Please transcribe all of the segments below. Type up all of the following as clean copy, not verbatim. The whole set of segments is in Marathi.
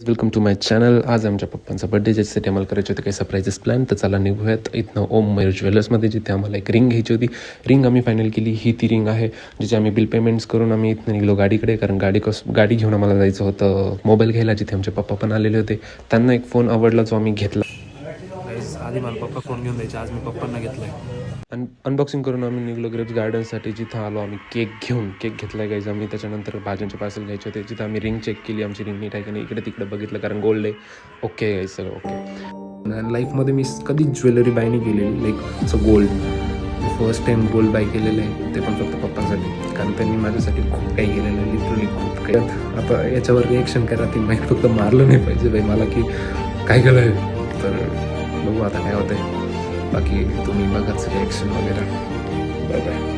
Welcome to my channel. आज आमच्या पप्पांचा बड्डे, ज्याच्यासाठी आम्हाला करायचे होते काही सरप्राईजेस प्लॅन. तर चला निघूयात इथनं ओम मयूर ज्वेलर्समध्ये, जिथे आम्हाला एक रिंग घ्यायची होती. रिंग आम्ही फायनल केली. ही ती रिंग आहे जिचे आम्ही बिल पेमेंट्स करून आम्ही इथनं निघलो गाडीकडे, कारण गाडी घेऊन आम्हाला जायचं होतं मोबाईल घ्यायला, जिथे आमचे पप्पा पण आलेले होते. त्यांना एक फोन आवडला जो आम्ही घेतला. आधी मला पप्पा फोन घेऊन द्यायचे, आज मी पप्पांना घेतलाय. अनबॉक्सिंग करून आम्ही निघलो ग्रेप्स गार्डनसाठी, जिथं आलो आम्ही केक घेतला गाईज आम्ही. त्याच्यानंतर भाज्यांचे पार्सल घ्यायचे होते, जिथं आम्ही रिंग चेक केली. आमची रिंग नीट आहे की नाही इकडे तिकडे बघितलं, कारण गोल्ड आहे. ओके गाईज, सगळं ओके. लाईफमध्ये मी कधीच ज्वेलरी बाय नाही केलेली, लाईक असं gold. First time gold buy केलेलं आहे, ते पण फक्त पप्पांसाठी, कारण त्यांनी माझ्यासाठी खूप काही केलेलं आहे, लिटरली खूप काही. आता याच्यावर रिएक्शन करा, ती माहीत फक्त मारलं नाही पाहिजे बाई मला की काय केलं आहे. तर बघू आता काय होतं आहे. बाकी तुम्ही बघाच रिॲक्शन वगैरे. Bye bye.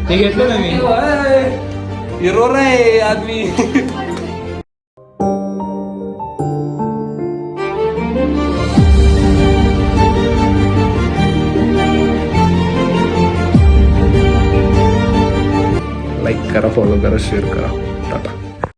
ते घेतलं ना मी. हिरो रे आदमी. लाईक करा, फॉलो करा, शेअर करा. टाटा.